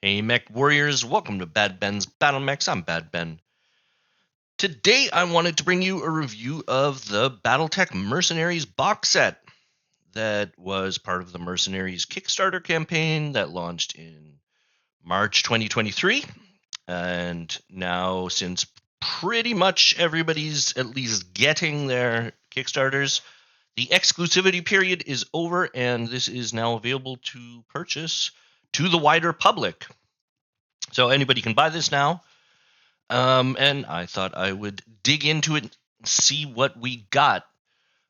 Hey Mech Warriors, welcome to Bad Ben's Battle Mechs. I'm Bad Ben. Today I wanted to bring you a review of the BattleTech Mercenaries box set that was part of the Mercenaries Kickstarter campaign that launched in March 2023. And now, since pretty much everybody's at least getting their Kickstarters, the exclusivity period is over and this is now available to purchase to the wider public. So anybody can buy this now. And I thought I would dig into it and see what we got.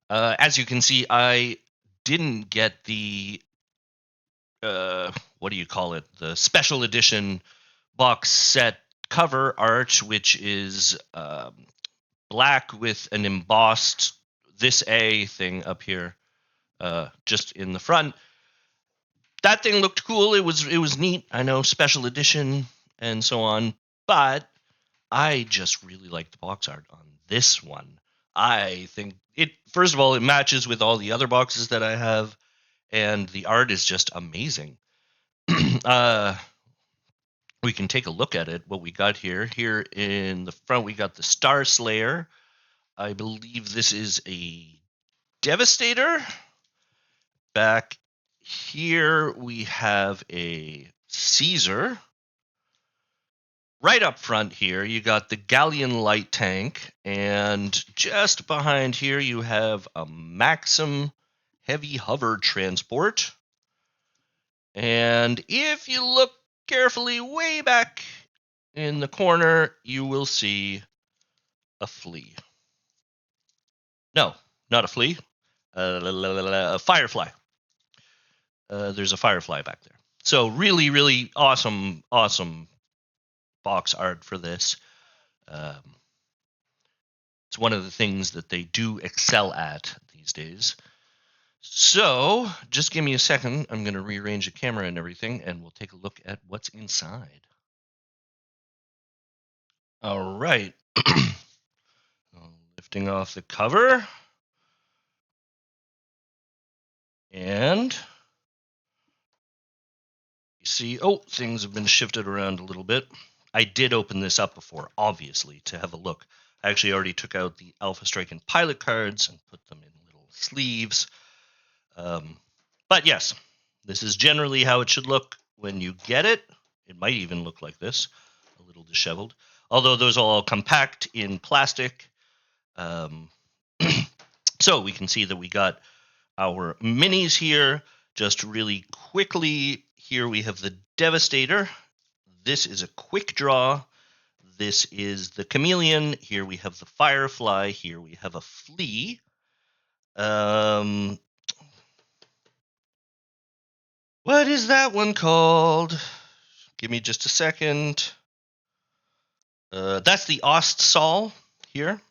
As you can see, I didn't get the what do you call it? The special edition box set cover art, which is black with an embossed "This A" thing up here, just in the front. That thing looked cool. It was neat. I know, special edition and so on, but I just really like the box art on this one. I think it, first of all, it matches with all the other boxes that I have, and the art is just amazing. uh, we can take a look at it, what we got here. Here in the front, we got the Star Slayer. I believe this is a Devastator. Back here, we have a Caesar. Right up front here, you got the Galleon light tank, and just behind here, you have a Maxim heavy hover transport. And if you look carefully way back in the corner, you will see a flea. No, not a flea, a firefly. There's a firefly back there. So really, really awesome box art for this. It's one of the things that they do excel at these days. So, just give me a second. I'm going to rearrange the camera and everything, and we'll take a look at what's inside. All right. Lifting off the cover. And you see, things have been shifted around a little bit. I did open this up before, obviously, to have a look. I actually already took out the Alpha Strike and Pilot cards and put them in little sleeves. But yes, this is generally how it should look when you get it. It might even look like this, a little disheveled. Although those all come packed in plastic. So we can see that we got our minis here. Just really quickly, here we have the Devastator. This is a quick draw. This is the Chameleon. Here we have the Firefly. Here we have a Flea. What is that one called? Give me just a second. That's the Ostsol here.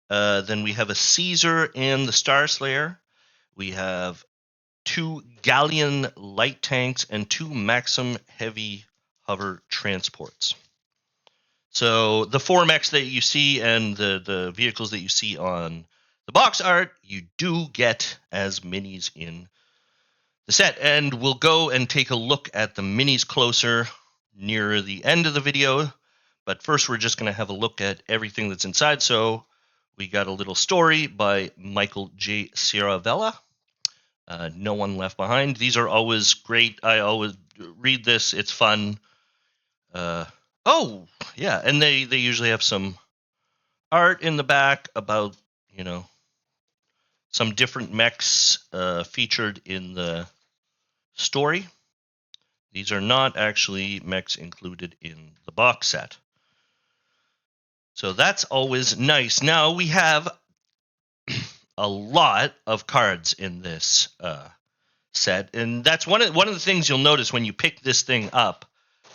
Then we have a Caesar and the Star Slayer. We have 2 Galleon light tanks and 2 Maxim heavy hover transports. So the 4 mechs that you see and the vehicles that you see on the box art, you do get as minis in the set. And we'll go and take a look at the minis closer near the end of the video. But first, we're just going to have a look at everything that's inside. So we got a little story by Michael J. Sierravella. No One Left Behind. These are always great. I always read this. It's fun. Yeah, and they usually have some art in the back about, some different mechs featured in the story. These are not actually mechs included in the box set. So that's always nice. Now we have a lot of cards in this set, and that's one of the things you'll notice when you pick this thing up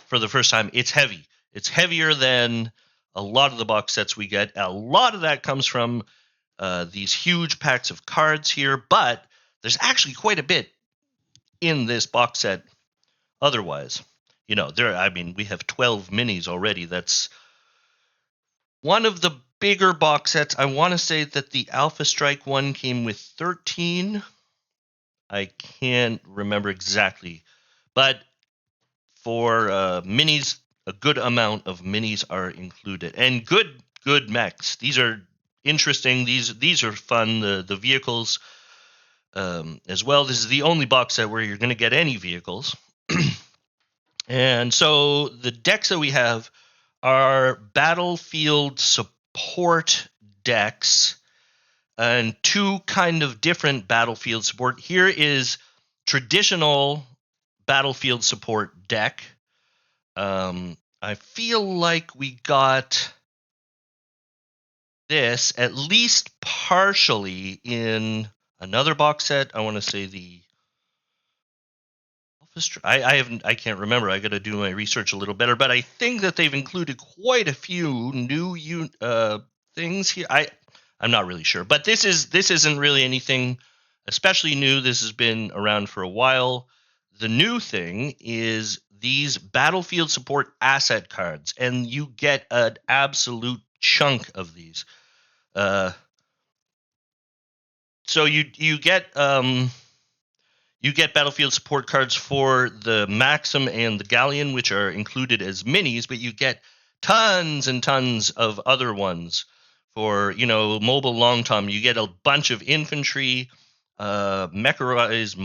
for the first time. It's heavy. It's heavier than a lot of the box sets we get. A lot of that comes from these huge packs of cards here, but there's actually quite a bit in this box set otherwise. We have 12 minis already. That's one of the bigger box sets. I want to say that the Alpha Strike one came with 13. I can't remember exactly, but for minis. A good amount of minis are included, and good mechs. These are interesting. These are fun. The vehicles as well. This is the only box set where you're going to get any vehicles. And so the decks that we have are battlefield support decks, and two kind of different battlefield support. Here is traditional battlefield support deck. I feel like we got this at least partially in another box set. I want to say the I can't remember. I got to do my research a little better, but I think that they've included quite a few new things here. I'm not really sure, but this isn't really anything especially new. This has been around for a while. The new thing is these battlefield support asset cards, and you get an absolute chunk of these. So you get battlefield support cards for the Maxim and the Galleon, which are included as minis, but you get tons and tons of other ones for, mobile long tom. You get a bunch of infantry, mechanized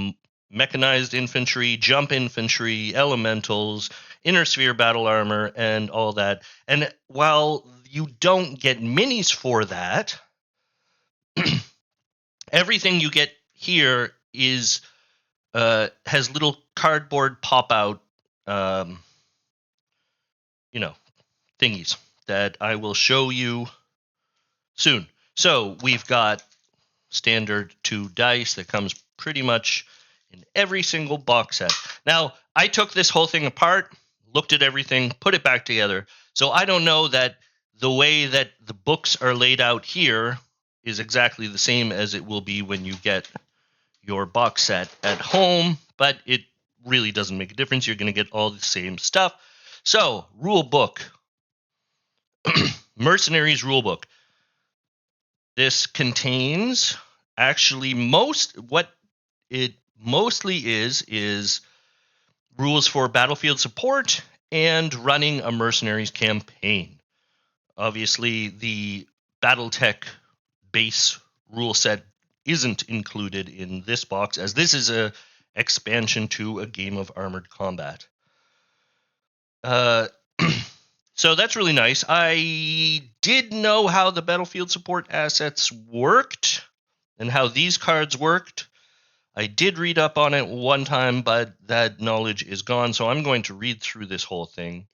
infantry, jump infantry, elementals, inner sphere battle armor, and all that. And while you don't get minis for that, everything you get here is has little cardboard pop out, thingies that I will show you soon. So we've got standard 2 dice that comes pretty much in every single box set. Now, I took this whole thing apart, looked at everything, put it back together. So I don't know that the way that the books are laid out here is exactly the same as it will be when you get your box set at home, but it really doesn't make a difference. You're going to get all the same stuff. So, rule book. Mercenaries rule book. This contains actually what it mostly is rules for battlefield support and running a Mercenaries campaign. Obviously, the BattleTech base rule set isn't included in this box, as this is a expansion to a game of Armored Combat. So that's really nice. I did know how the battlefield support assets worked and how these cards worked. I did read up on it one time, but that knowledge is gone, so I'm going to read through this whole thing.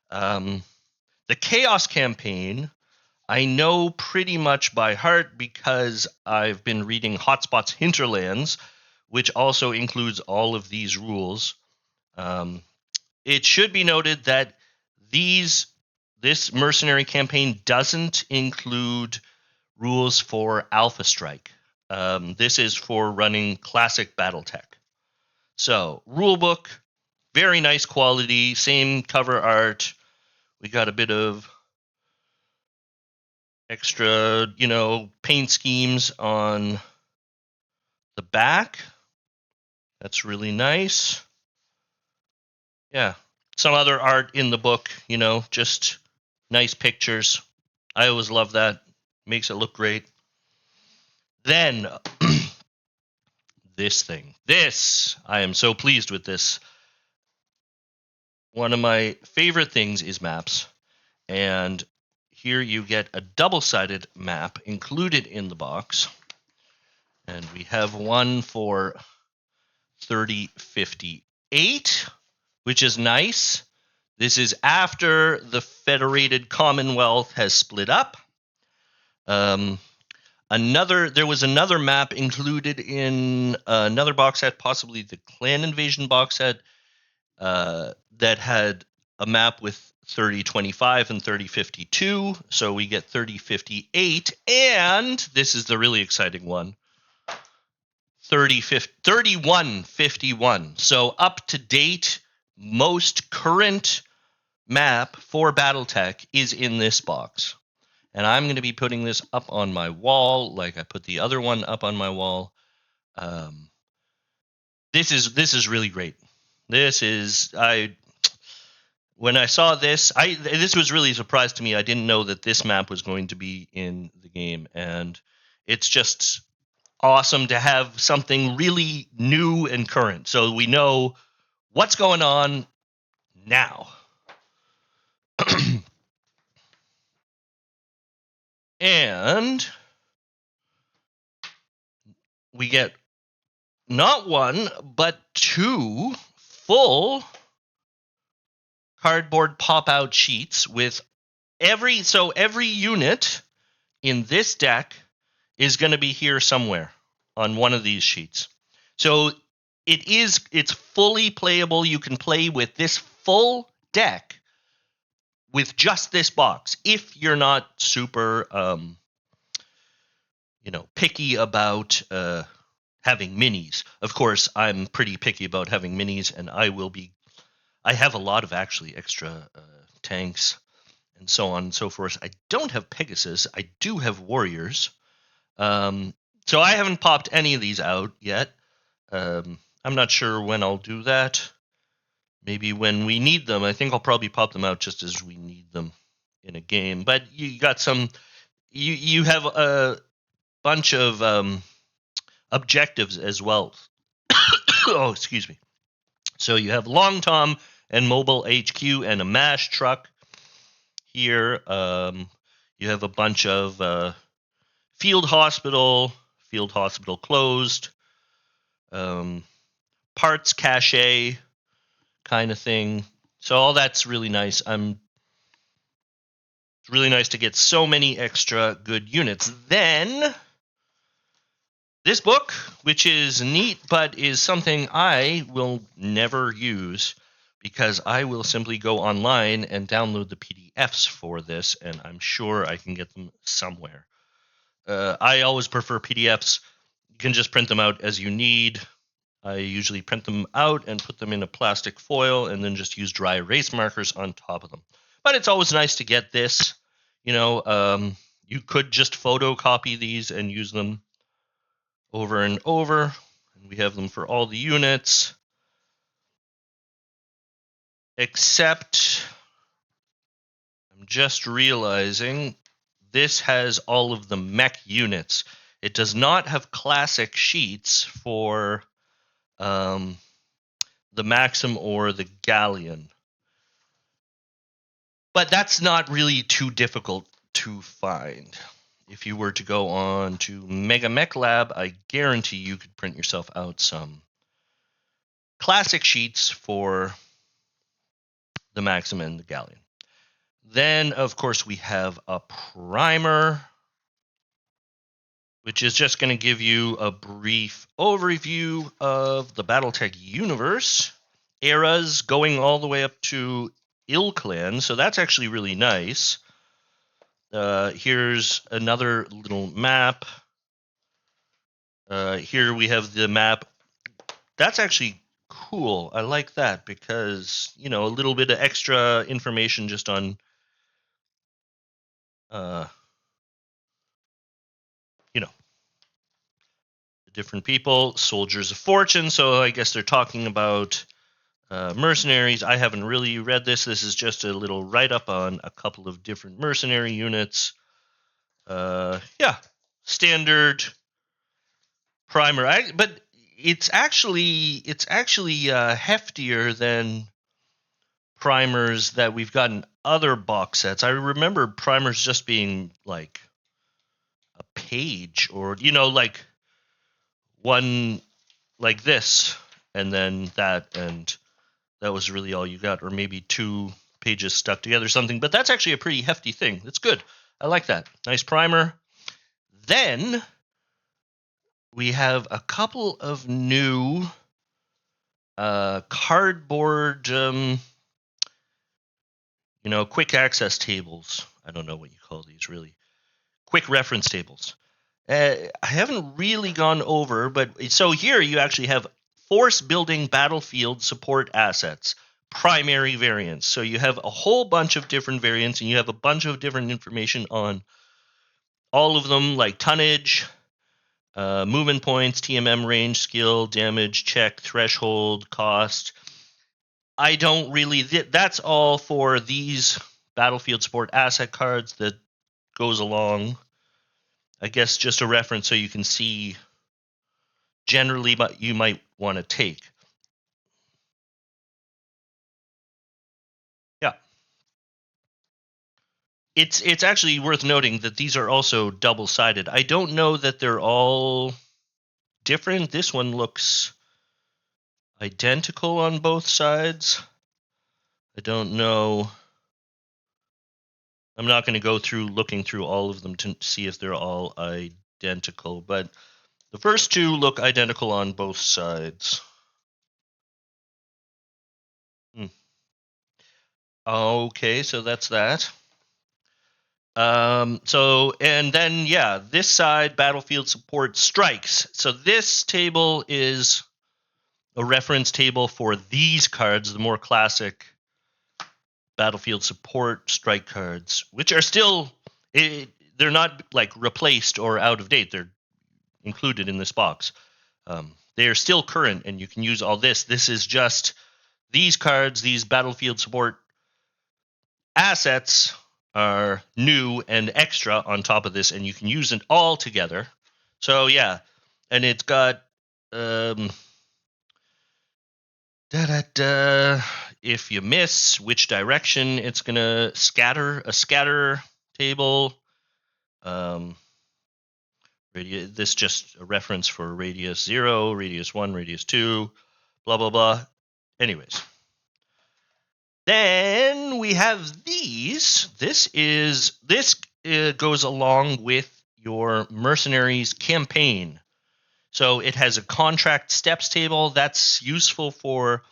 The Chaos campaign I know pretty much by heart because I've been reading Hotspot's Hinterlands, which also includes all of these rules. It should be noted that this mercenary campaign doesn't include rules for Alpha Strike. This is for running classic BattleTech. So, rulebook, very nice quality, same cover art. We got a bit of extra, paint schemes on the back. That's really nice. Yeah. Some other art in the book, just nice pictures. I always love that. Makes it look great. Then, this thing. I am so pleased with this. One of my favorite things is maps. And here you get a double-sided map included in the box. And we have one for 3058, which is nice. This is after the Federated Commonwealth has split up. There was another map included in another box set, possibly the Clan Invasion box set, that had a map with 3025 and 3052. So we get 3058, and this is the really exciting one, 3151. So up to date, most current map for BattleTech is in this box. And I'm going to be putting this up on my wall like I put the other one up on my wall. This is really great. when I saw this, this was really a surprise to me. I didn't know that this map was going to be in the game, and it's just awesome to have something really new and current, so we know what's going on now. And we get not one, but two full cardboard pop-out sheets with every unit in this deck is going to be here somewhere on one of these sheets. So it's fully playable. You can play with this full deck with just this box if you're not super picky about having minis. Of course, I'm pretty picky about having minis, and I have a lot of actually extra tanks and so on and so forth. I don't have Pegasus. I do have Warriors. So I haven't popped any of these out yet. I'm not sure when I'll do that. Maybe when we need them. I think I'll probably pop them out just as we need them in a game. But you got some. You have a bunch of objectives as well. Oh, excuse me. So you have Long Tom and Mobile HQ and a MASH truck here. You have a bunch of field hospital closed, parts cache kind of thing. So all that's really nice. It's really nice to get so many extra good units. Then this book, which is neat, but is something I will never use because I will simply go online and download the PDFs for this, and I'm sure I can get them somewhere. I always prefer PDFs. You can just print them out as you need. I usually print them out and put them in a plastic foil and then just use dry erase markers on top of them. But it's always nice to get this. You could just photocopy these and use them over and over. And we have them for all the units. Except, I'm just realizing this has all of the mech units. It does not have classic sheets for the Maxim or the Galleon. But that's not really too difficult to find. If you were to go on to Mega Mech Lab, I guarantee you could print yourself out some classic sheets for the Maxim and the Galleon. Then, of course, we have a primer, which is just going to give you a brief overview of the BattleTech universe, eras going all the way up to Ilclan, so that's actually really nice. Here's another little map. Here we have the map. That's actually cool. I like that because, a little bit of extra information just on, the different people. Soldiers of Fortune, so I guess they're talking about mercenaries. I haven't really read this. This is just a little write-up on a couple of different mercenary units. Standard primer. But it's actually heftier than primers that we've gotten other box sets. I remember primers just being like a page, or like one like this and then that, and that was really all you got, or maybe two pages stuck together, something. But that's actually a pretty hefty thing. That's good. I like that. Nice primer. Then we have a couple of new cardboard, quick access tables. I don't know what you call these, really. Quick reference tables. I haven't really gone over, but so here you actually have force building battlefield support assets, primary variants. So you have a whole bunch of different variants, and you have a bunch of different information on all of them, like tonnage, movement points, TMM range, skill, damage, check, threshold, cost. I don't really. That's all for these Battlefield Support asset cards that goes along. I guess just a reference so you can see generally what you might want to take. Yeah. It's actually worth noting that these are also double-sided. I don't know that they're all different. This one looks identical on both sides. I don't know. I'm not going to go through looking through all of them to see if they're all identical, but the first two look identical on both sides. Okay, so that's that. And then, yeah, this side, Battlefield Support Strikes. So this table is a reference table for these cards, the more classic Battlefield Support Strike cards, which are still, they're not like replaced or out of date. They're included in this box. They are still current, and you can use all this. This is just these cards, these Battlefield Support assets are new and extra on top of this, and you can use it all together. So yeah, and it's got if you miss, which direction it's gonna scatter, a scatter table. This just a reference for radius 0, radius 1, radius 2, blah blah blah. Anyways, then we have these. This goes along with your Mercenaries campaign. So it has a contract steps table that's useful for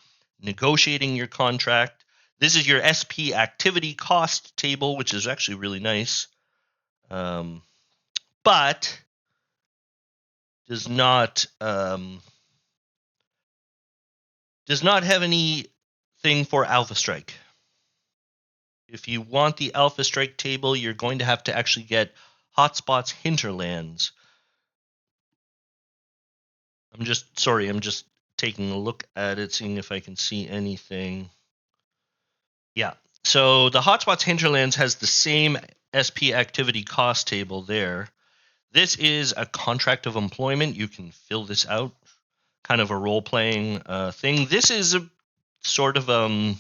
negotiating your contract. This is your SP activity cost table, which is actually really nice, but does not have anything for Alpha Strike. If you want the Alpha Strike table, you're going to have to actually get Hotspots Hinterlands. I'm just taking a look at it, seeing if I can see anything. Yeah. So the Hotspots Hinterlands has the same SP activity cost table there. This is a contract of employment. You can fill this out, kind of a role-playing thing. This is a sort of a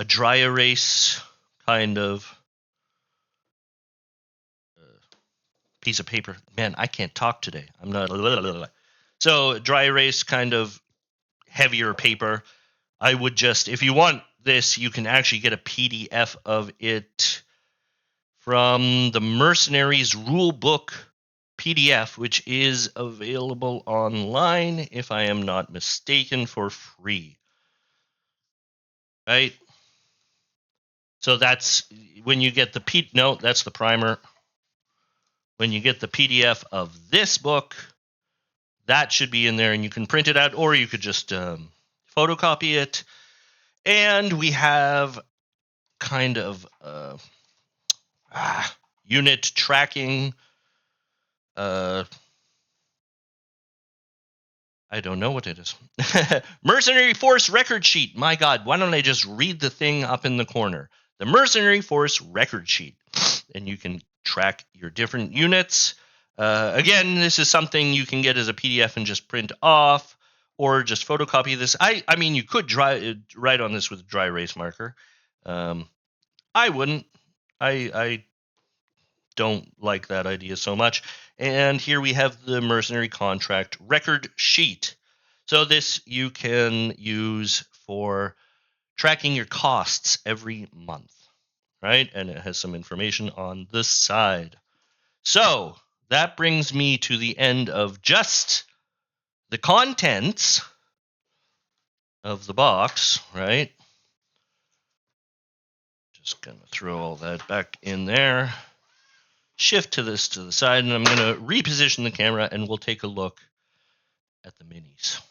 dry erase kind of piece of paper. Man, I can't talk today. I'm not. So dry erase kind of heavier paper. I would just, if you want this, you can actually get a PDF of it from the Mercenaries rulebook PDF, which is available online, if I am not mistaken, for free. Right? So that's when you get the no, that's the primer. When you get the PDF of this book, that should be in there, and you can print it out, or you could just photocopy it. And we have kind of unit tracking. I don't know what it is. Mercenary Force record sheet. My God, why don't I just read the thing up in the corner? The Mercenary Force record sheet. And you can track your different units. Again, this is something you can get as a PDF and just print off, or just photocopy this. I mean, you could write on this with a dry erase marker. I wouldn't. I don't like that idea so much. And here we have the mercenary contract record sheet. So this you can use for tracking your costs every month, right? And it has some information on the side. So that brings me to the end of just the contents of the box, right? Just going to throw all that back in there. Shift to this to the side, and I'm going to reposition the camera, and we'll take a look at the minis.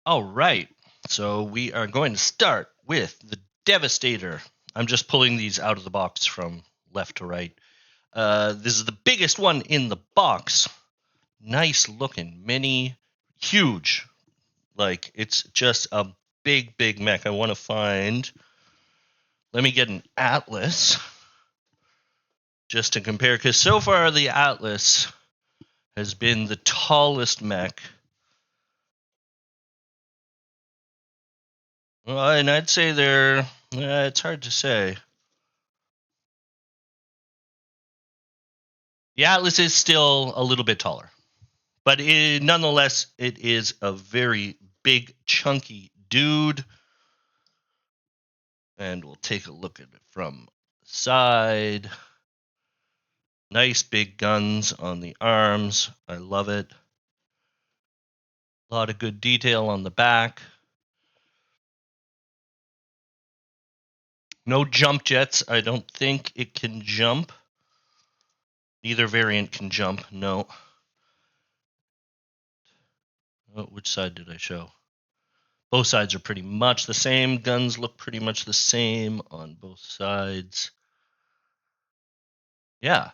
All right, so we are going to start with the Devastator. I'm just pulling these out of the box from left to right. This is the biggest one in the box. Nice looking mini, huge. Like, it's just a big, big mech. I want to find... Let me get an Atlas just to compare, because so far the Atlas has been the tallest mech. Well, and I'd say they're... it's hard to say. The Atlas is still a little bit taller. But nonetheless, it is a very big, chunky dude. And we'll take a look at it from the side. Nice big guns on the arms. I love it. A lot of good detail on the back. No jump jets. I don't think it can jump. Neither variant can jump. No. Oh, which side did I show? Both sides are pretty much the same. Guns look pretty much the same on both sides. Yeah.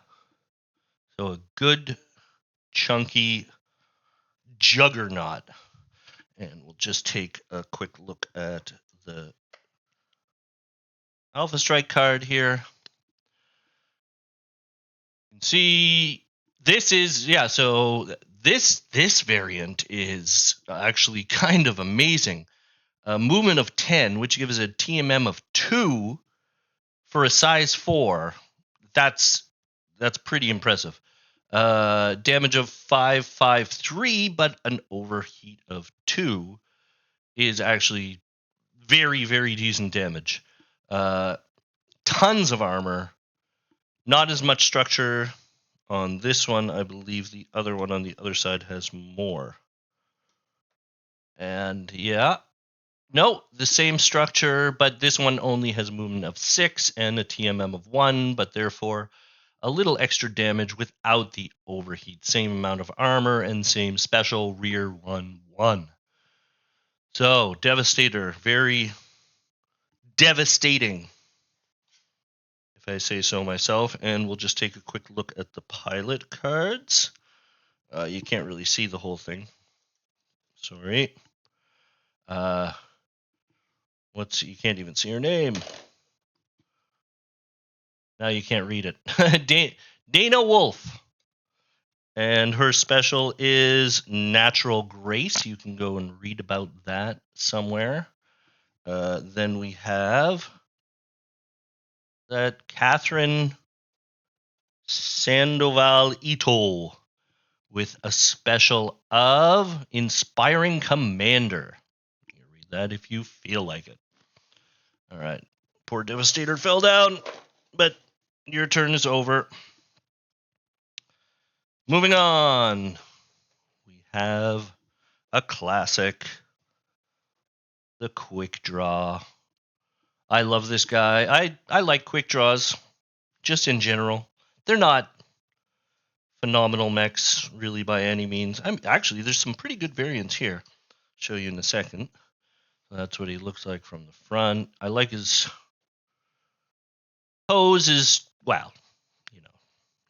So a good, chunky juggernaut. And we'll just take a quick look at the Alpha Strike card here. You can see this is, so this variant is actually kind of amazing. A movement of 10, which gives a TMM of 2 for a size 4. That's pretty impressive. Damage of 553, but an overheat of 2 is actually very, very decent damage. Tons of armor. Not as much structure on this one. I believe the other one on the other side has more. And yeah, no, the same structure, but this one only has a movement of 6 and a TMM of 1, but therefore a little extra damage without the overheat. Same amount of armor and same special rear 1/1. So, Devastator, very devastating, if I say so myself. And we'll just take a quick look at the pilot cards. You can't really see the whole thing. Sorry. You can't even see her name. Now you can't read it. Dana Wolf. And her special is Natural Grace. You can go and read about that somewhere. Then we have that Catherine Sandoval Ito with a special of Inspiring Commander. You can read that if you feel like it. All right. Poor Devastator fell down, but your turn is over. Moving on. We have a classic, the Quick Draw. I love this guy. I like Quick Draws, just in general. They're not phenomenal mechs, really, by any means. Actually, there's some pretty good variants here. Show you in a second. That's what he looks like from the front. I like his pose is, well,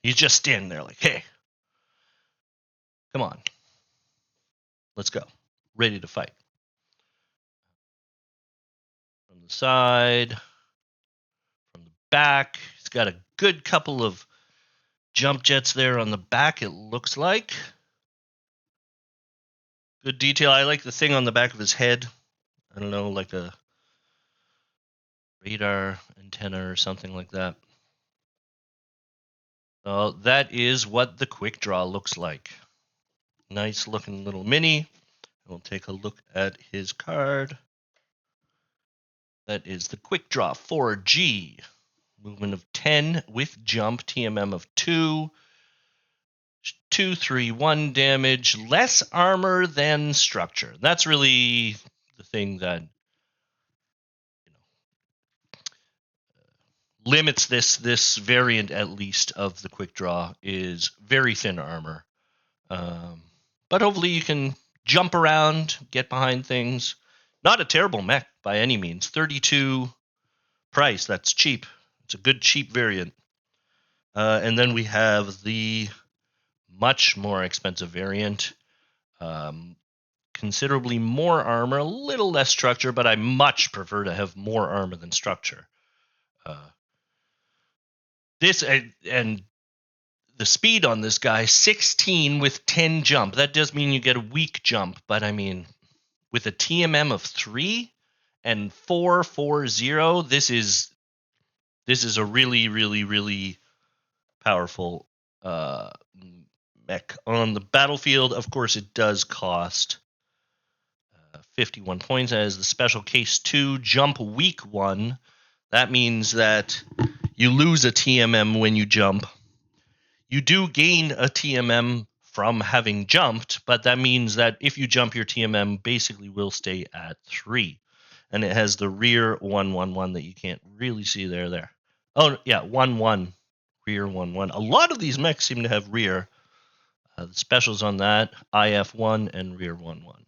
he's just standing there like, hey, come on. Let's go. Ready to fight. From the side, from the back, he's got a good couple of jump jets there on the back, it looks like. Good detail. I like the thing on the back of his head. I don't know, like a radar antenna or something like that. So that is what the Quick Draw looks like. Nice looking little mini. We'll take a look at his card. That is the Quick Draw 4G. Movement of 10 with jump, TMM of 2. 2, 3, 1 damage, less armor than structure. That's really the thing that limits this variant, at least, of the Quick Draw, is very thin armor. But hopefully you can jump around, get behind things. Not a terrible mech by any means. 32 price, that's cheap. It's a good cheap variant. And then we have the much more expensive variant. considerably more armor, a little less structure, but I much prefer to have more armor than structure. This and the speed on this guy, 16 with 10 jump. That does mean you get a weak jump, but I mean, with a TMM of 3 and 440, this is a really, really, really powerful mech. On the battlefield, of course, it does cost 51 points as the special case 2 jump weak 1. That means that you lose a TMM when you jump. You do gain a TMM from having jumped, but that means that if you jump, your TMM basically will stay at 3. And it has the rear 111 that you can't really see there. Oh, yeah, 1-1. Rear 1-1. A lot of these mechs seem to have rear. The specials on that, IF1 and rear 1-1.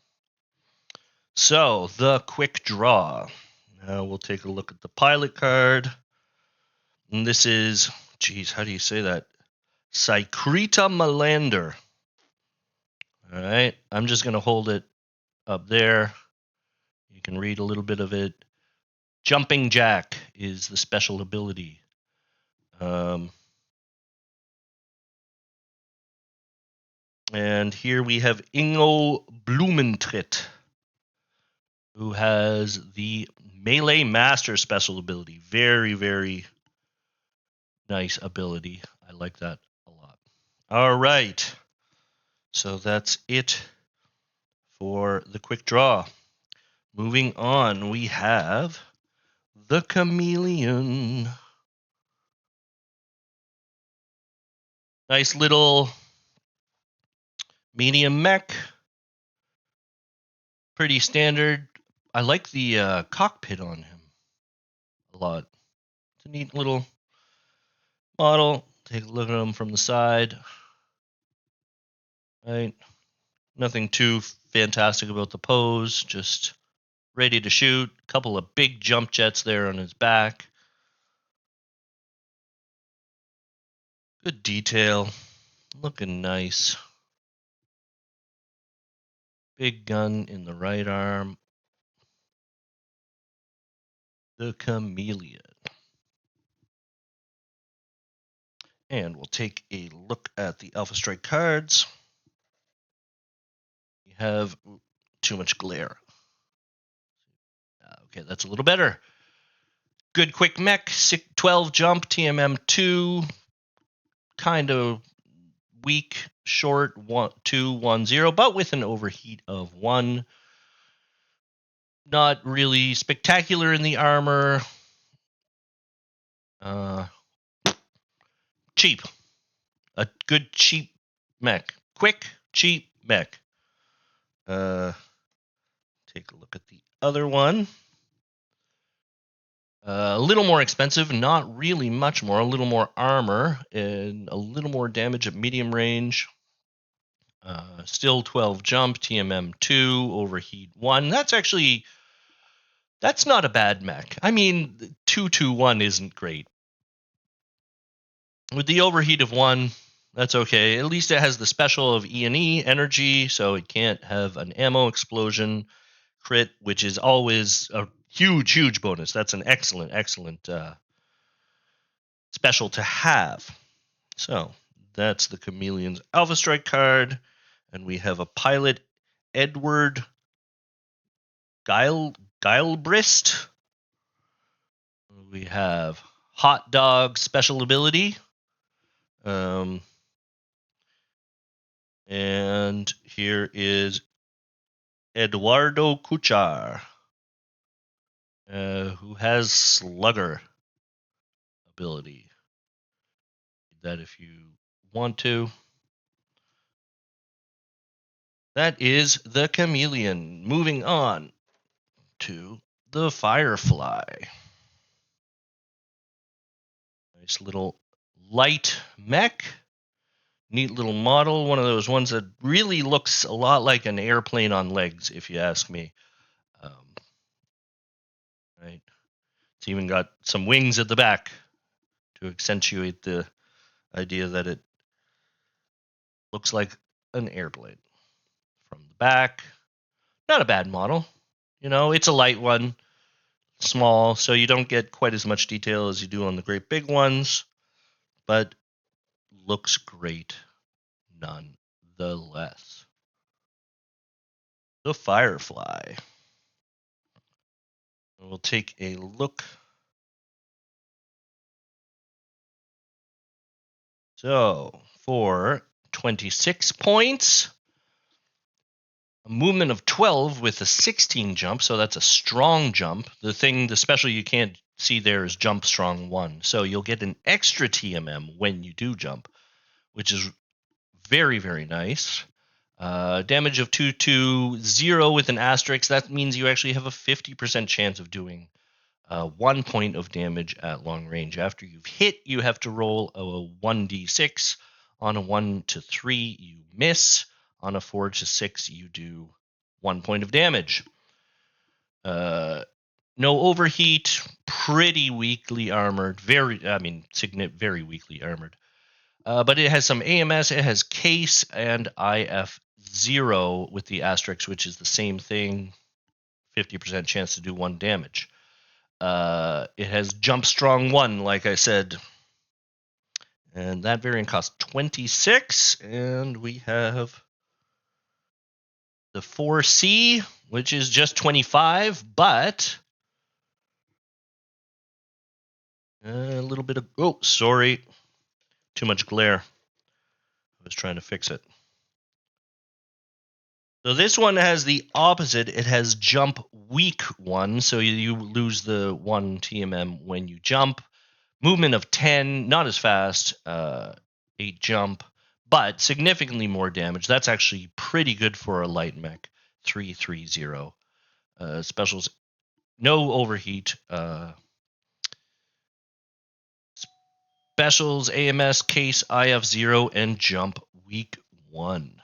So, the quick draw. Now we'll take a look at the pilot card. And this is, geez, how do you say that? Sykrita Malander. All right, I'm just going to hold it up there. You can read a little bit of it. Jumping Jack is the special ability. And here we have Ingo Blumentritt, who has the Melee Master special ability. Very, very nice ability. I like that a lot. All right. So that's it for the quick draw. Moving on, we have the Chameleon. Nice little medium mech. Pretty standard. I like the cockpit on him a lot. It's a neat little model. Take a look at him from the side. Right. Nothing too fantastic about the pose. Just ready to shoot. A couple of big jump jets there on his back. Good detail. Looking nice. Big gun in the right arm. The Chameleon. And we'll take a look at the Alpha Strike cards. We have too much glare. Okay, that's a little better. Good quick mech, 12 jump, TMM 2. Kind of weak, short, 2-1-0, but with an overheat of 1. Not really spectacular in the armor. Cheap. A good cheap mech. Quick, cheap mech. Take a look at the other one. A little more expensive, not really much more. A little more armor and a little more damage at medium range. Still 12 jump, TMM 2, overheat 1. That's not a bad mech. I mean, 2-1 isn't great. With the overheat of 1, that's okay. At least it has the special of E&E energy, so it can't have an ammo explosion crit, which is always a huge bonus. That's an excellent special to have. So that's the Chameleon's Alpha Strike card, and we have a pilot, Edward Guilebrist. We have Hot Dog special ability. And here is Eduardo Cuchar, who has Slugger ability. That if you want to. That is the Chameleon. Moving on to the Firefly. Nice little light mech. Neat little model. One of those ones that really looks a lot like an airplane on legs, if you ask me. Right. It's even got some wings at the back to accentuate the idea that it looks like an airplane from the back. not a bad model. It's a light one, small, so you don't get quite as much detail as you do on the great big ones, but looks great nonetheless. The Firefly. We'll take a look. So, for 26 points, a movement of 12 with a 16 jump, so that's a strong jump. The special you can't see there is jump strong 1. So you'll get an extra TMM when you do jump, which is very, very nice. Damage of 220 with an asterisk. That means you actually have a 50% chance of doing 1 point of damage at long range. After you've hit, you have to roll a 1d6. On a 1 to 3, you miss. On a 4 to 6, you do 1 point of damage. No overheat, pretty weakly armored. Very weakly armored. But it has some AMS, it has case and IF0 with the asterisk, which is the same thing. 50% chance to do 1 damage. It has jump strong 1, like I said. And that variant costs 26. And we have the 4C, which is just 25, but a little bit of... Oh, sorry. Too much glare. I was trying to fix it. So this one has the opposite. It has jump weak 1, so you lose the 1 TMM when you jump. Movement of 10, not as fast, 8 jump, but significantly more damage. That's actually pretty good for a light mech, 330. Specials, no overheat. Specials, AMS, case, IF0, and jump weak 1.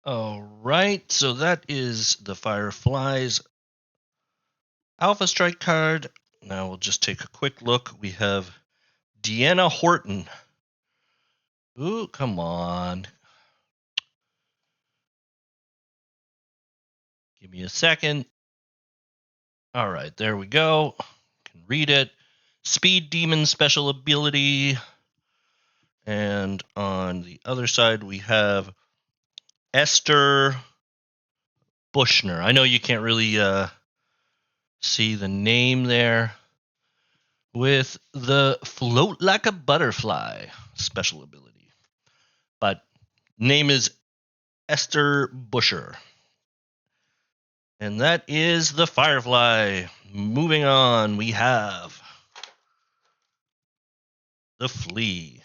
All right, so that is the Firefly's Alpha Strike card. Now we'll just take a quick look. We have Deanna Horton. Ooh, come on. Give me a second. All right, there we go. Can read it. Speed Demon special ability. And on the other side, we have Esther Bushner. I know you can't really see the name there. With the Float Like a Butterfly special ability. But name is Esther Busher. And that is the Firefly. Moving on, we have the Flea.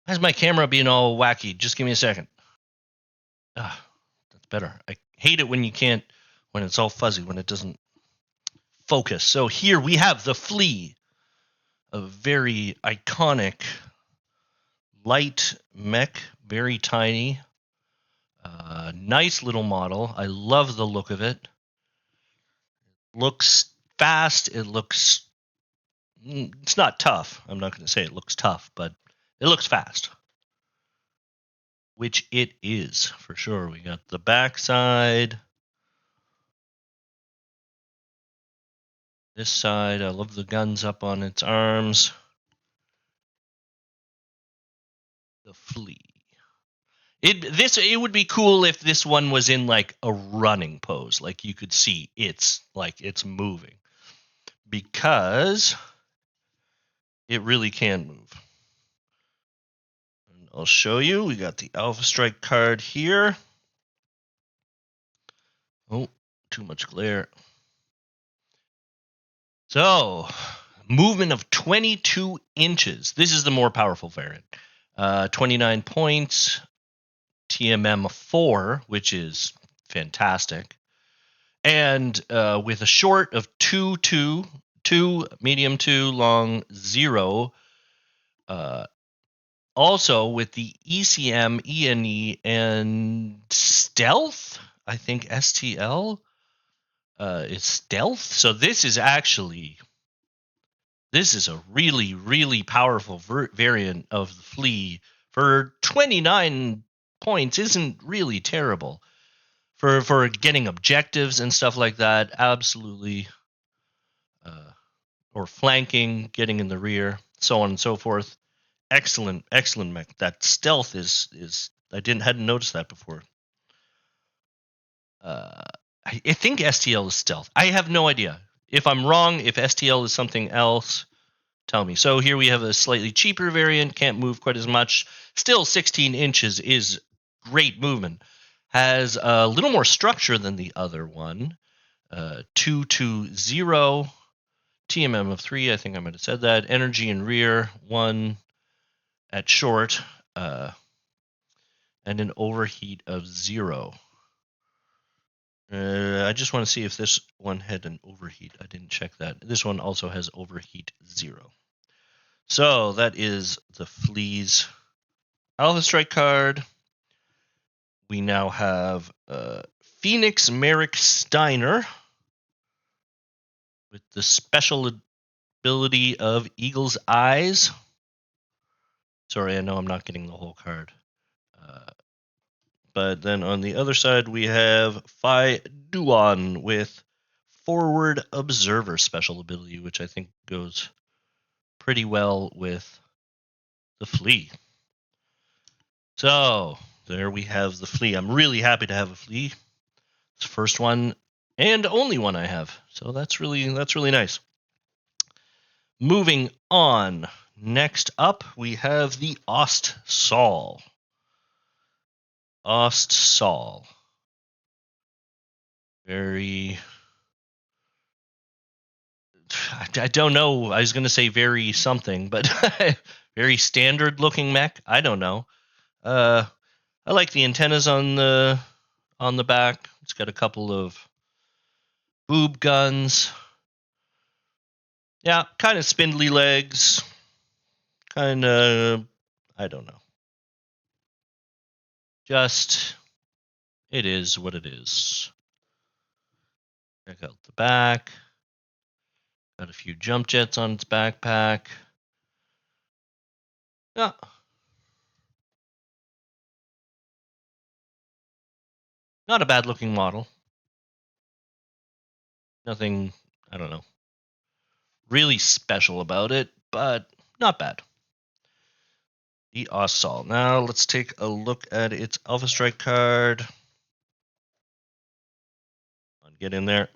Why is my camera being all wacky? Just give me a second. That's better. I hate it when it's all fuzzy, when it doesn't focus. So here we have the Flea, a very iconic light mech, very tiny. Nice little model. I love the look of it. Looks fast. It's not tough. I'm not going to say it looks tough, but it looks fast. Which it is, for sure. We got the backside. This side, I love the guns up on its arms. The Flea. It would be cool if this one was in like a running pose, like you could see it's moving, because it really can move. And I'll show you. We got the Alpha Strike card here. Oh, too much glare. So, movement of 22 inches. This is the more powerful variant. 29 points. TMM 4, which is fantastic. And with a short of 2, 2, 2, medium 2, long 0. Also with the ECM, ENE, and stealth, I think STL is stealth. So this is a really, really powerful variant of the Flea for 29 points isn't really terrible for getting objectives and stuff like that. Absolutely. Or flanking, getting in the rear, so on and so forth. Excellent mech. That stealth is hadn't noticed that before. I think STL is stealth. I have no idea. If I'm wrong, if STL is something else, tell me. So here we have a slightly cheaper variant, can't move quite as much. Still 16 inches is great movement. Has a little more structure than the other one. 220 TMM of 3, I think I might have said that. Energy in rear, 1 at short, and an overheat of 0. I just want to see if this one had an overheat. I didn't check that. This one also has overheat 0. So that is the Fleas Alpha Strike card. We now have Phoenix Merrick Steiner with the special ability of Eagle's Eyes. Sorry, I know I'm not getting the whole card. But then on the other side, we have Phi Duan with Forward Observer special ability, which I think goes pretty well with the Flea. So there we have the Flea. I'm really happy to have a Flea. It's the first one and only one I have. So that's really nice. Moving on. Next up, we have the Ost Sol. Ost Sol. Very... I don't know. I was going to say very something, but very standard looking mech. I don't know. I like the antennas on the back. It's got a couple of boob guns. Yeah, kind of spindly legs. Kind of, I don't know. Just, it is what it is. Check out the back. Got a few jump jets on its backpack. Yeah. Not a bad looking model. Nothing, I don't know, really special about it, but not bad. The Ossol. Now let's take a look at its Alpha Strike card. Get in there.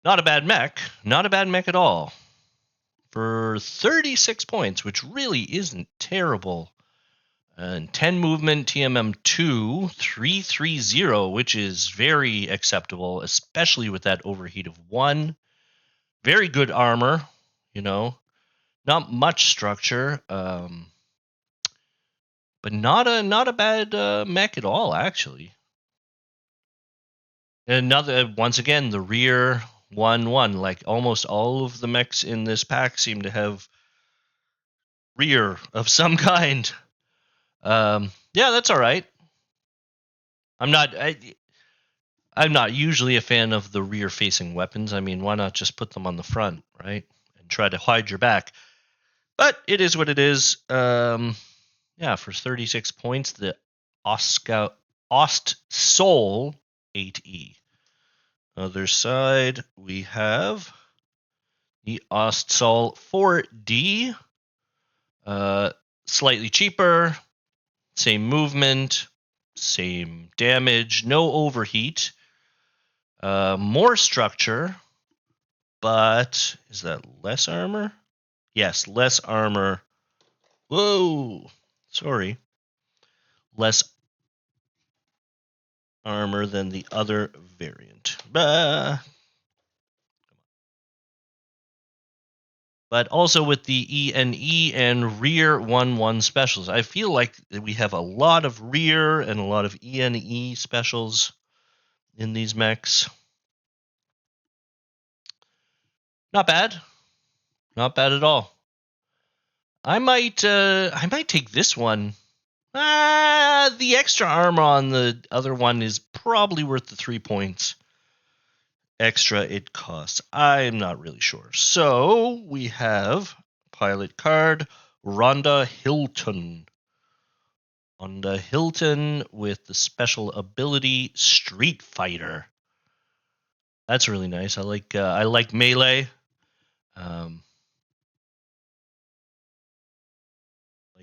Not a bad mech. Not a bad mech at all. For 36 points, which really isn't terrible. And 10 movement, TMM 2, 330, which is very acceptable, especially with that overheat of 1. Very good armor, not much structure, but not a bad mech at all, actually. Another, once again, the rear 1-1. Like almost all of the mechs in this pack seem to have rear of some kind. Yeah, that's all right. I'm not usually a fan of the rear-facing weapons. I mean, why not just put them on the front, right? And try to hide your back. But it is what it is. Yeah, for 36 points, the Ost Sol 8E. Other side, we have the Ost Sol 4D. Slightly cheaper, same movement, same damage, no overheat, more structure, but is that less armor? Yes, less armor. Whoa, sorry. Less armor than the other variant. But also with the ENE and rear 1-1 specials. I feel like we have a lot of rear and a lot of ENE specials in these mechs. Not bad. Not bad at all. I might take this one. The extra armor on the other one is probably worth the 3 points extra it costs. I'm not really sure. So we have pilot card Rhonda Hilton. On the Hilton with the special ability Street Fighter. That's really nice. I like melee. Like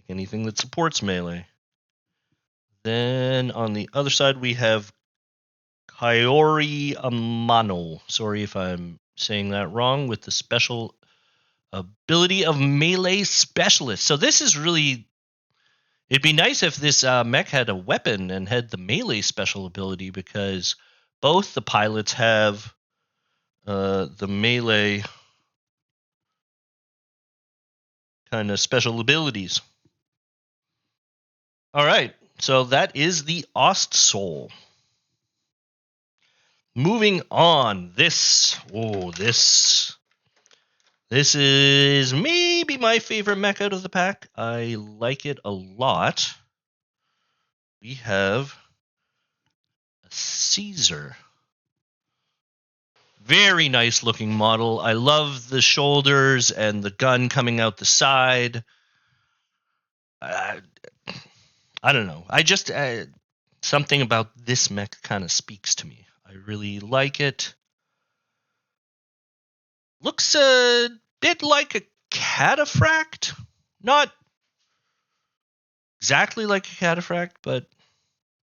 anything that supports melee. Then on the other side we have Kaori Amano. Sorry if I'm saying that wrong, with the special ability of melee specialist. So this is really, it'd be nice if this mech had a weapon and had the melee special ability, because both the pilots have the melee kind of special abilities. All right, so that is the Ostsoul. Moving on, this is maybe my favorite mech out of the pack. I like it a lot. We have a Caesar. Very nice looking model. I love the shoulders and the gun coming out the side. I don't know. I just something about this mech kind of speaks to me. I really like it. Looks a bit like a cataphract. Not exactly like a cataphract, but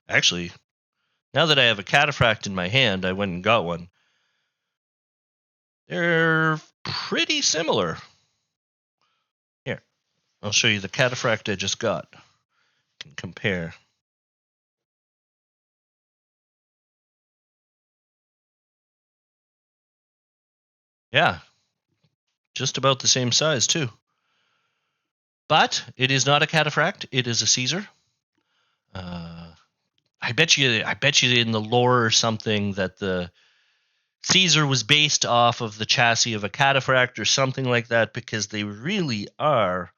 actually, now that I have a cataphract in my hand, I went and got one. They're pretty similar. Here, I'll show you the cataphract I just got. You can compare. Yeah, just about the same size too. But it is not a cataphract. It is a Caesar. I bet you in the lore or something that the Caesar was based off of the chassis of a cataphract or something like that, because they really are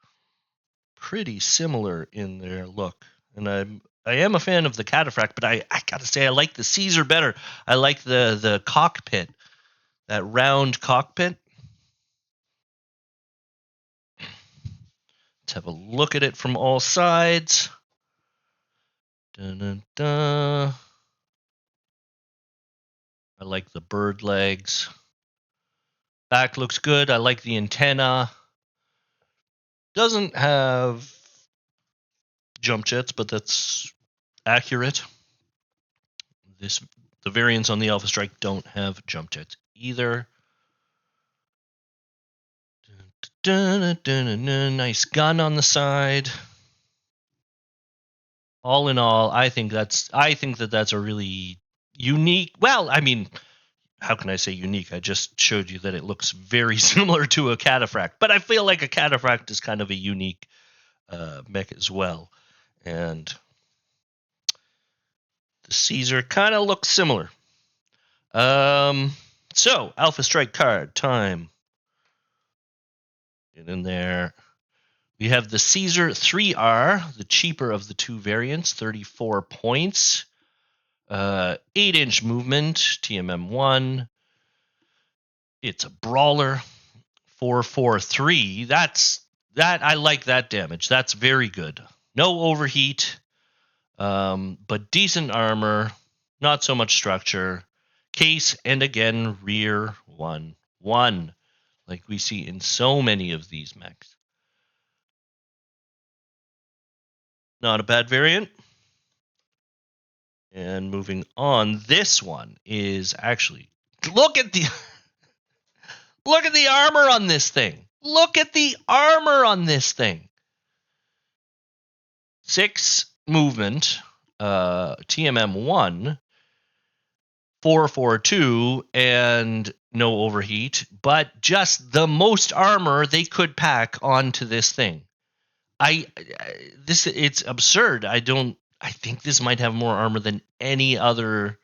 pretty similar in their look. And I am a fan of the cataphract, but I gotta say I like the Caesar better. I like the cockpit, that round cockpit. Let's have a look at it from all sides. Dun, dun, dun. I like the bird legs. Back looks good. I like the antenna. Doesn't have jump jets, but that's accurate. The variants on the Alpha Strike don't have jump jets either. Nice gun on the side. All in all, I think that's a really unique. Well, I mean, how can I say unique? I just showed you that it looks very similar to a cataphract, but I feel like a cataphract is kind of a unique mech as well, and the Caesar kind of looks similar. So Alpha Strike card time. Get in there. We have the Caesar 3R, the cheaper of the two variants, 34 points. 8-inch movement, TMM1. It's a brawler, 443. I like that damage. That's very good. No overheat, but decent armor, not so much structure. Case, and again, rear 1-1, like we see in so many of these mechs. Not a bad variant. And moving on, this one is actually, look at the armor on this thing. Look at the armor on this thing. 6 movement, TMM1, 442, and no overheat, but just the most armor they could pack onto this thing. It's absurd. I think this might have more armor than any other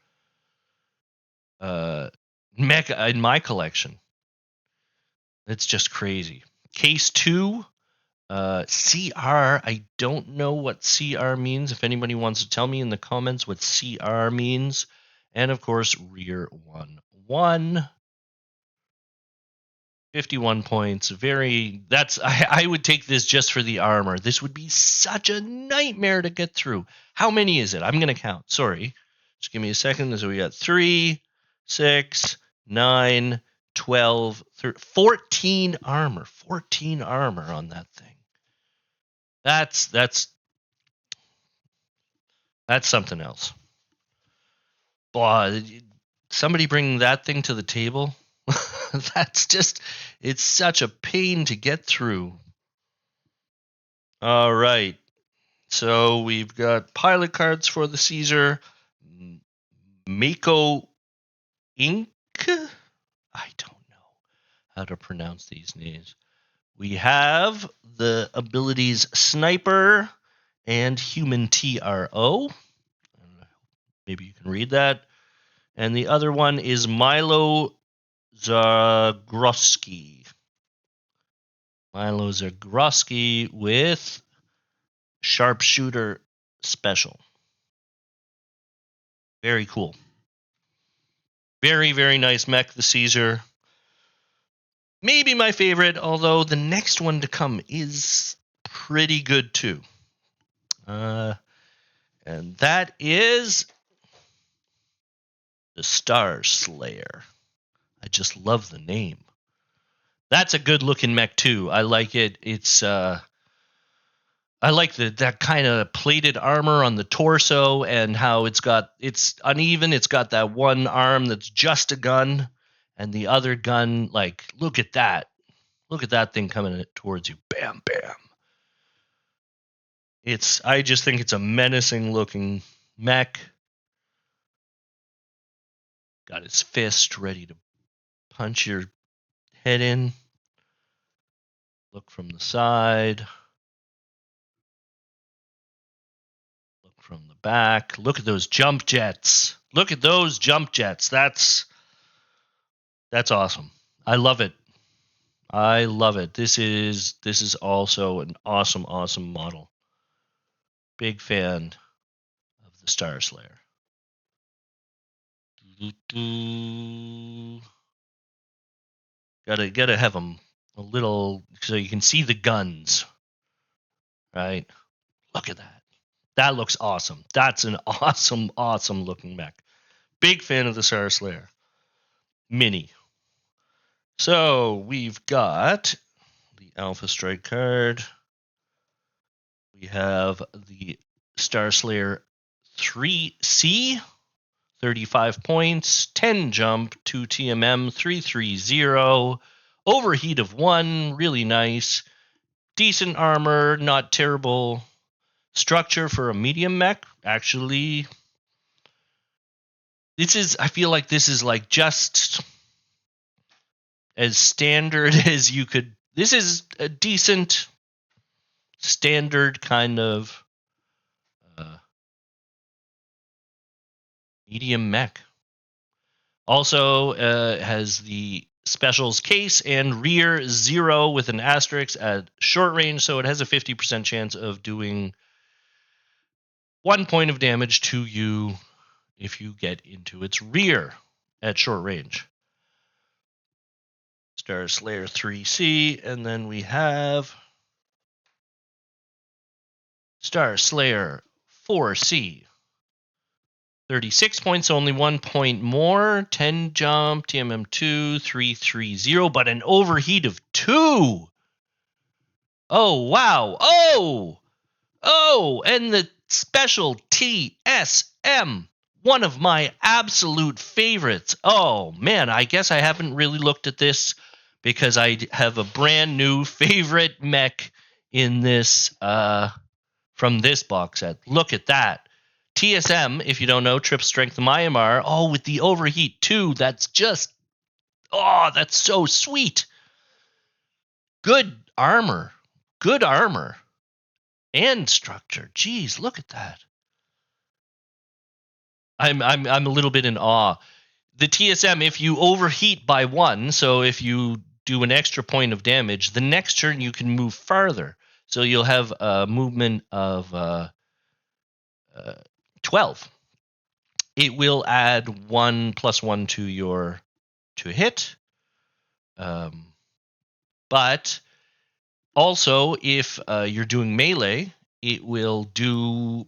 mecha in my collection. It's just crazy. Case 2, CR. I don't know what CR means. If anybody wants to tell me in the comments what CR means. And of course, rear 1-1. 51 points. I would take this just for the armor. This would be such a nightmare to get through. How many is it? I'm going to count. Sorry. Just give me a second. So we got 3, 6, 9, 12, 13, 14 armor. 14 armor on that thing. That's something else. Boy, somebody bring that thing to the table. It's such a pain to get through. All right. So we've got pilot cards for the Caesar. Mako Inc. I don't know how to pronounce these names. We have the abilities Sniper and Human TRO. Maybe you can read that. And the other one is Milo Zagroski. Milo Zagroski with Sharpshooter Special. Very cool. Very, very nice mech, the Caesar. Maybe my favorite, although the next one to come is pretty good too. And that is the Star Slayer. I just love the name. That's a good looking mech too. I like it. I like that kind of plated armor on the torso and how it's uneven. It's got that one arm that's just a gun, and the other gun, like, look at that. Look at that thing coming towards you. Bam, bam. I just think it's a menacing looking mech. Got his fist ready to punch your head in. Look from the side. Look from the back. Look at those jump jets. Look at those jump jets. That's awesome. I love it. I love it. This is also an awesome, awesome model. Big fan of the Star Slayer. Gotta have them a little so you can see the guns. Right? Look at that. That looks awesome. That's an awesome, awesome looking mech. Big fan of the Star Slayer. Mini. So we've got the Alpha Strike card. We have the Star Slayer 3C, 35 points, 10 jump, 2 TMM, 330, overheat of 1, really nice, decent armor, not terrible structure for a medium mech. Actually, I feel like this is like just as standard as you could. This is a decent standard kind of medium mech. Also has the specials case and rear 0 with an asterisk at short range, so it has a 50% chance of doing 1 point of damage to you if you get into its rear at short range. Star Slayer 3C, and then we have Star Slayer 4C. 36 points, only 1 point more. 10 jump, TMM2, 330, but an overheat of 2. Oh, wow. Oh, and the special TSM. One of my absolute favorites. Oh, man, I guess I haven't really looked at this because I have a brand new favorite mech in this from this box set. Look at that. TSM, if you don't know, Trip Strength Myanmar. Oh, with the overheat too. That's so sweet. Good armor. And structure. Jeez, look at that. I'm a little bit in awe. The TSM, if you overheat by 1, so if you do an extra point of damage, the next turn you can move farther. So you'll have a movement of 12. It will add 1+1 to hit. But also, if you're doing melee, it will do.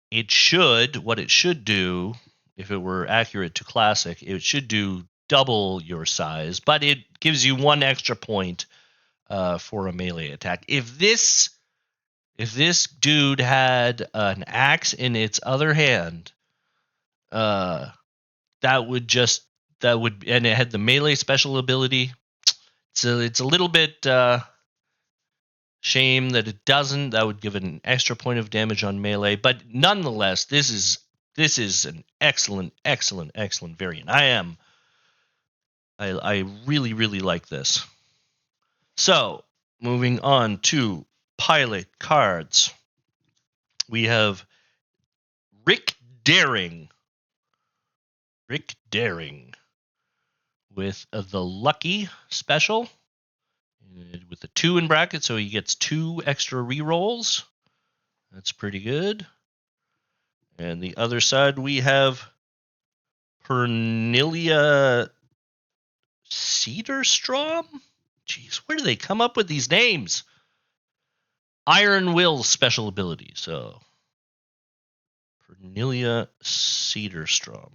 What it should do, if it were accurate to classic, it should do double your size, but it gives you 1 extra point for a melee attack. If this dude had an axe in its other hand, uh, that would and it had the melee special ability. So it's a little bit shame that it doesn't. That would give it an extra point of damage on melee, but nonetheless, this is an excellent variant. I really like this. So, moving on to pilot cards. We have Rick Daring. Rick Daring with the Lucky special with the 2 in bracket, so he gets 2 extra rerolls. That's pretty good. And the other side we have Pernilia Cedarstrom? Jeez, where do they come up with these names? Iron Will special ability. So, Pernilia Cedarstrom.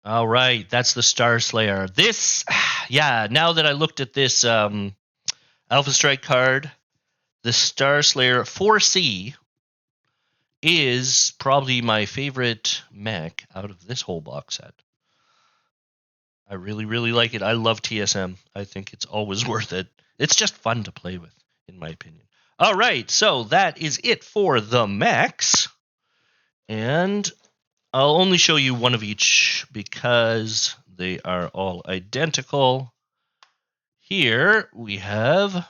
All right, that's the Star Slayer. This, yeah, now that I looked at this Alpha Strike card, the Star Slayer 4C is probably my favorite mech out of this whole box set. I really like it. I love TSM. I think it's always worth it. It's just fun to play with, in my opinion. All right, so that is it for the mechs. And I'll only show you one of each because they are all identical. Here we have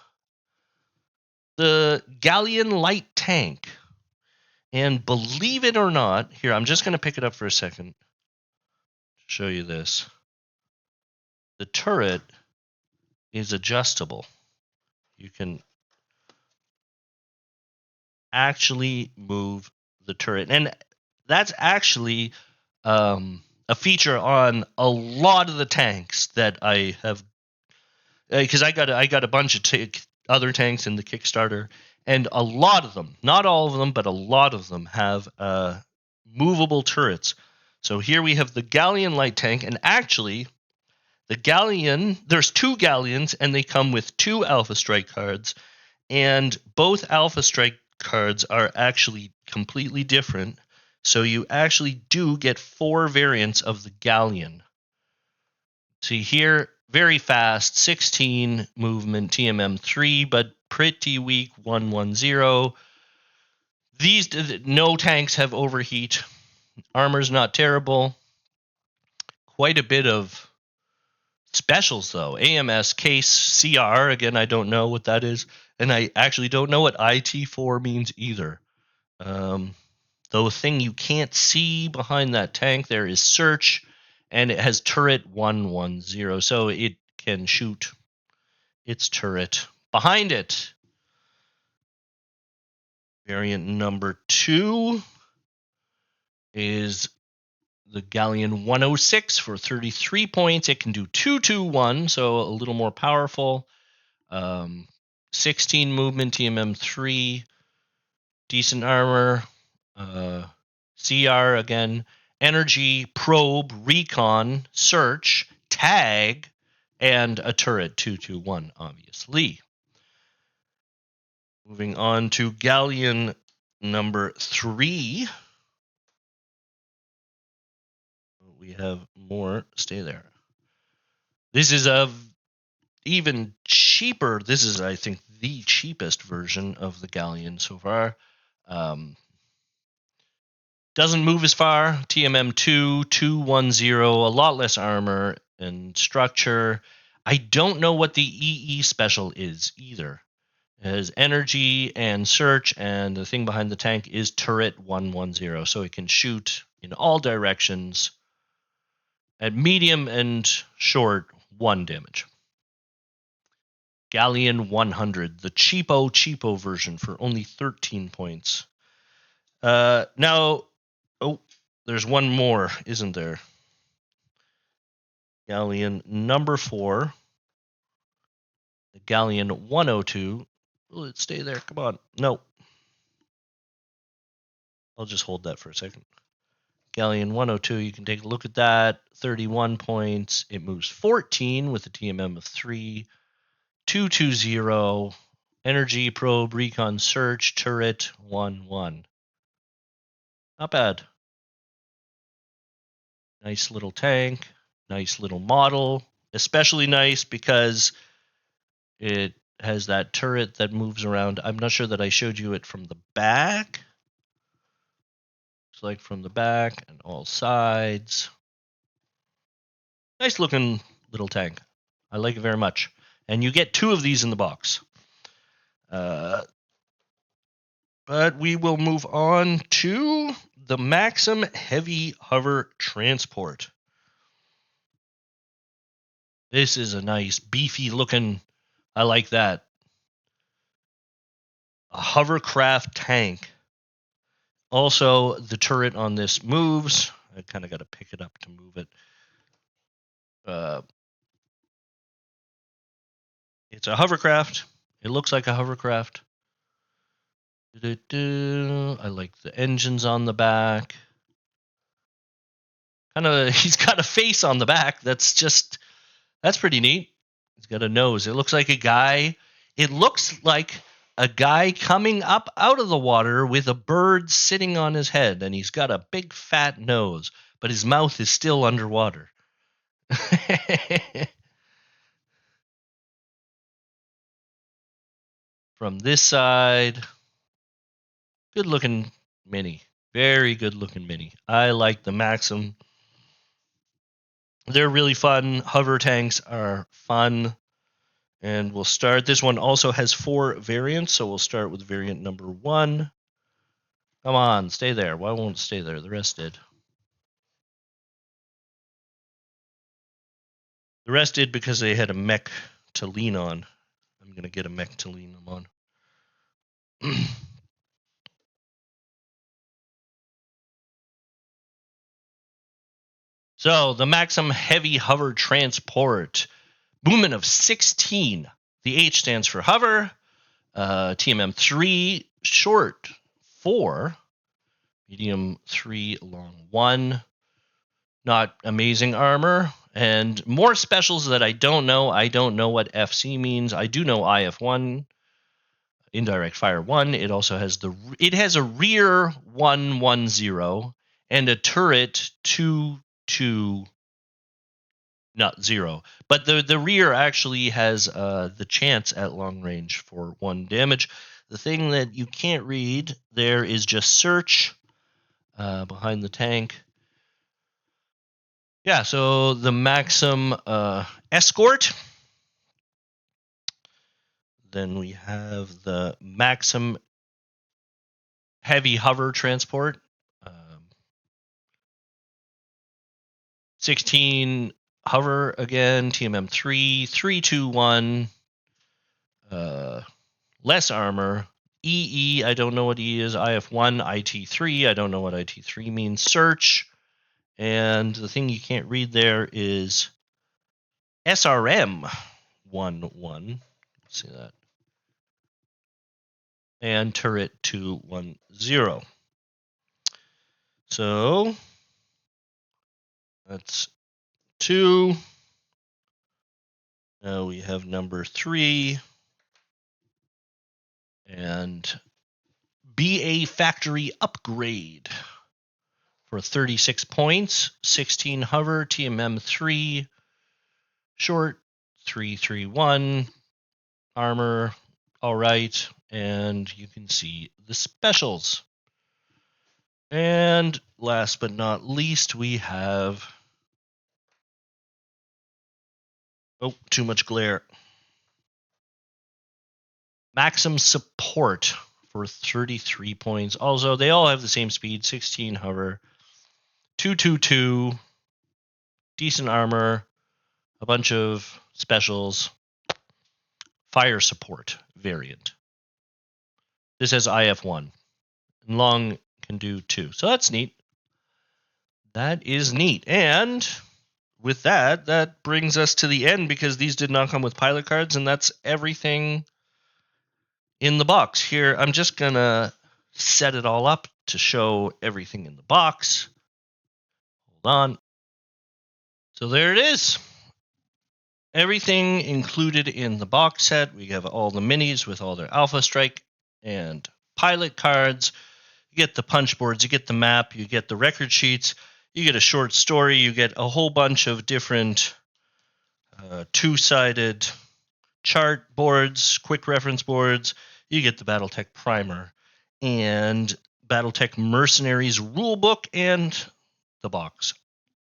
the Galleon Light Tank. And believe it or not, here, I'm just going to pick it up for a second to show you this. The turret is adjustable. You can actually move the turret. And that's actually a feature on a lot of the tanks that I have, because I got a bunch of other tanks in the Kickstarter, and a lot of them, not all of them, but a lot of them have movable turrets. So here we have the Galleon light tank, and actually the Galleon, there's 2 Galleons, and they come with 2 Alpha Strike cards, and both Alpha Strike cards are actually completely different. So you actually do get 4 variants of the Galleon. See here, very fast, 16 movement, TMM 3, but pretty weak, 110. These, no tanks have overheat. Armor's not terrible. Quite a bit of specials, though. AMS, case, CR, again, I don't know what that is. And I actually don't know what IT4 means either. The thing you can't see behind that tank there is search, and it has turret 110, so it can shoot its turret behind it. Variant number 2 is the Galleon 106 for 33 points. It can do 221, so a little more powerful. 16 movement, TMM 3, decent armor, CR again, energy, probe, recon, search, tag, and a turret 221, obviously. Moving on to Galleon number 3. We have more. Stay there. This is even cheaper. This is, I think, the cheapest version of the Galleon so far. Doesn't move as far. TMM 2, 210, a lot less armor and structure. I don't know what the EE special is either. It has energy and search, and the thing behind the tank is turret 110, so it can shoot in all directions. At medium and short, 1 damage. Galleon 100, the cheapo version for only 13 points. Now, there's one more, isn't there? Galleon number 4 Galleon 102. Will it stay there? Come on. No. I'll just hold that for a second. Galleon 102, you can take a look at that. 31 points. It moves 14 with a TMM of 3. 220. Energy, probe, recon, search, turret, 1-1. Not bad. Nice little tank. Nice little model. Especially nice because it has that turret that moves around. I'm not sure that I showed you it from the back. It's like from the back and all sides. Nice looking little tank. I like it very much. And you get 2 of these in the box. But we will move on to the Maxim Heavy Hover Transport. This is a nice, beefy looking, I like that. A hovercraft tank. Also, the turret on this moves. I kind of got to pick it up to move it. It's a hovercraft. It looks like a hovercraft. I like the engines on the back. He's got a face on the back. That's pretty neat. He's got a nose. It looks like a guy. It looks like a guy coming up out of the water with a bird sitting on his head, and he's got a big fat nose, but his mouth is still underwater. From this side, good looking Mini. Very good looking Mini. I like the Maxim. They're really fun. Hover tanks are fun. And we'll start. This one also has 4 variants, so we'll start with variant number 1. Come on, stay there. Why won't it stay there? The rest did. The rest did because they had a mech to lean on. I'm going to get a mech to lean them on. So, the Maxim Heavy Hover Transport. Movement of 16. The H stands for hover. TMM 3, short 4. Medium 3, long 1. Not amazing armor. And more specials that I don't know. I don't know what FC means. I do know IF1. Indirect fire 1. It also has a rear 110 and a turret 2 not 0. But the rear actually has the chance at long range for 1 damage. The thing that you can't read there is just search behind the tank. Yeah, so the Maxim Escort. Then we have the Maxim Heavy Hover Transport. 16 hover again, TMM 3, 321. Less armor. EE, I don't know what E is. IF1, IT3, I don't know what IT3 means. Search. And the thing you can't read there is SRM 11. Let's see that. And turret 210. So that's 2. Now we have number 3. And BA Factory Upgrade for 36 points. 16 hover, TMM 3. Short 331. Armor, all right. And you can see the specials. And last but not least, we have... Oh, too much glare. Maxim Support for 33 points. Also, they all have the same speed. 16 hover. 222. Decent armor. A bunch of specials. Fire Support variant. This has IF1. And long can do 2. So that's neat. That is neat. And with that brings us to the end, because these did not come with pilot cards, and that's everything in the box. Here, I'm just going to set it all up to show everything in the box. Hold on. So there it is. Everything included in the box set. We have all the minis with all their Alpha Strike and pilot cards. You get the punch boards, you get the map, you get the record sheets, you get a short story, you get a whole bunch of different two-sided chart boards, quick reference boards. You get the BattleTech primer and BattleTech Mercenaries rulebook and the box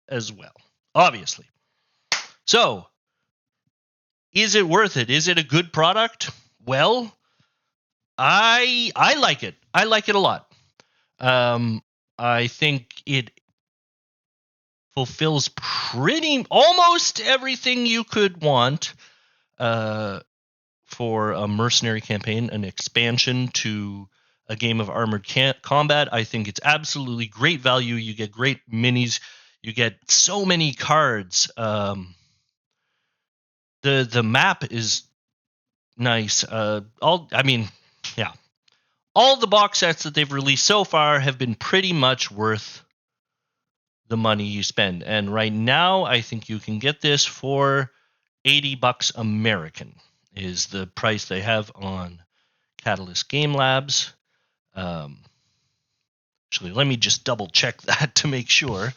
as well, obviously. So, is it worth it? Is it a good product? Well, I like it. I like it a lot. I think it fulfills almost everything you could want for a mercenary campaign, an expansion to a game of armored combat. I think it's absolutely great value. You get great minis. You get so many cards. The map is nice. All the box sets that they've released so far have been pretty much worth the money you spend. And right now, I think you can get this for $80 American is the price they have on Catalyst Game Labs. Actually, let me just double check that to make sure.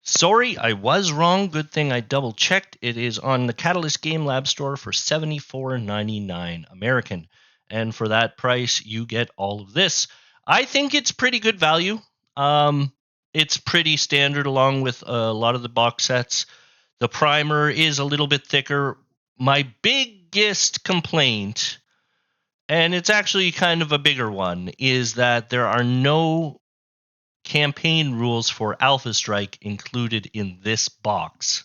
Sorry, I was wrong. Good thing I double checked. It is on the Catalyst Game Lab store for $74.99 American. And for that price, you get all of this. I think it's pretty good value. It's pretty standard along with a lot of the box sets. The primer is a little bit thicker. My biggest complaint, and it's actually kind of a bigger one, is that there are no campaign rules for Alpha Strike included in this box.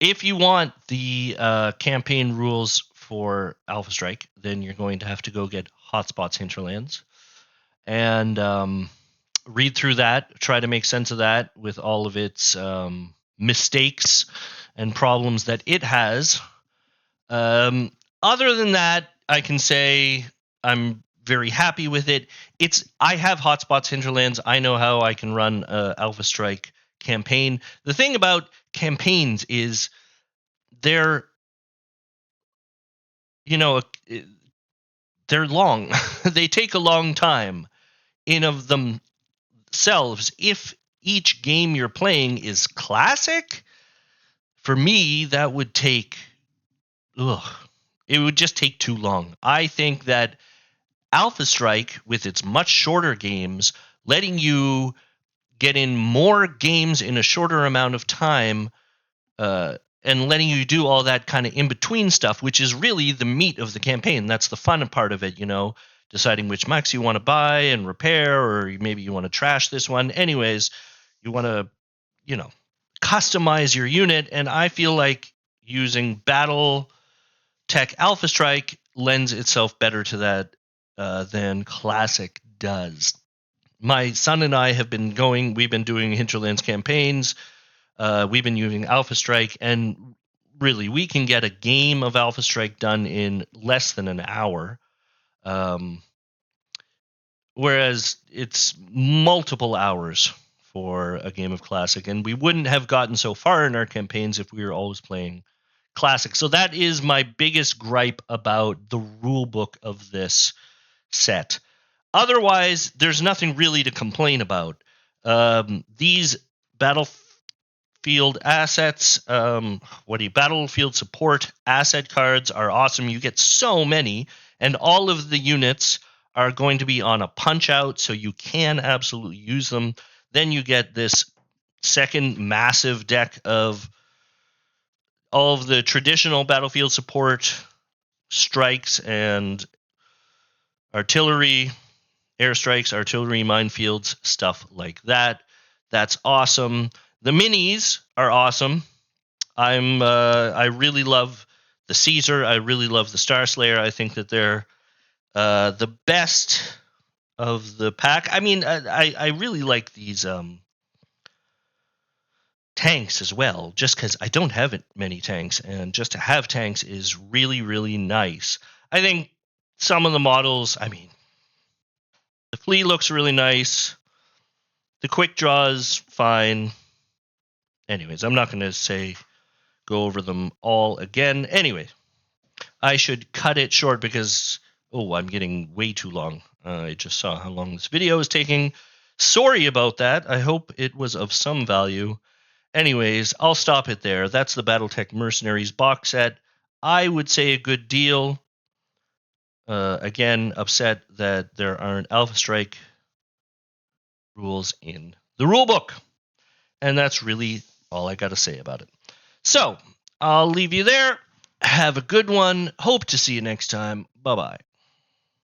If you want the campaign rules for Alpha Strike, then you're going to have to go get Hotspots Hinterlands and read through that, try to make sense of that with all of its mistakes and problems that it has. Other than that, I can say I'm very happy with it. I have Hotspots Hinterlands. I know how I can run Alpha Strike campaign. The thing about campaigns is they're long. They take a long time in of themselves. If each game you're playing is classic, for me that would take it would just take too long. I think that Alpha Strike, with its much shorter games, letting you get in more games in a shorter amount of time, and letting you do all that kind of in-between stuff, which is really the meat of the campaign. That's the fun part of it, deciding which mechs you want to buy and repair, or maybe you want to trash this one. Anyways, you want to, customize your unit, and I feel like using BattleTech Alpha Strike lends itself better to that than Classic does. My son and I we've been doing Hinterlands campaigns. We've been using Alpha Strike, and really, we can get a game of Alpha Strike done in less than an hour. Whereas it's multiple hours for a game of Classic, and we wouldn't have gotten so far in our campaigns if we were always playing Classic. So that is my biggest gripe about the rule book of this set. Otherwise, there's nothing really to complain about. These battlefield assets, battlefield support asset cards are awesome. You get so many, and all of the units are going to be on a punch out, so you can absolutely use them. Then you get this second massive deck of all of the traditional battlefield support strikes and artillery, airstrikes, artillery, minefields, stuff like that. That's awesome. The minis are awesome. I really love the Caesar. I really love the Star Slayer. I think that they're the best of the pack. I mean, I really like these tanks as well, just because I don't have many tanks, and just to have tanks is really, really nice. I think some of the models, I mean, the fleet looks really nice. The quick draws, fine. Anyways, I'm not going to go over them all again. Anyway, I should cut it short because, I'm getting way too long. I just saw how long this video is taking. Sorry about that. I hope it was of some value. Anyways, I'll stop it there. That's the BattleTech Mercenaries box set. I would say a good deal. Again, upset that there aren't Alpha Strike rules in the rulebook. And that's really all I got to say about it. So, I'll leave you there. Have a good one. Hope to see you next time. Bye-bye.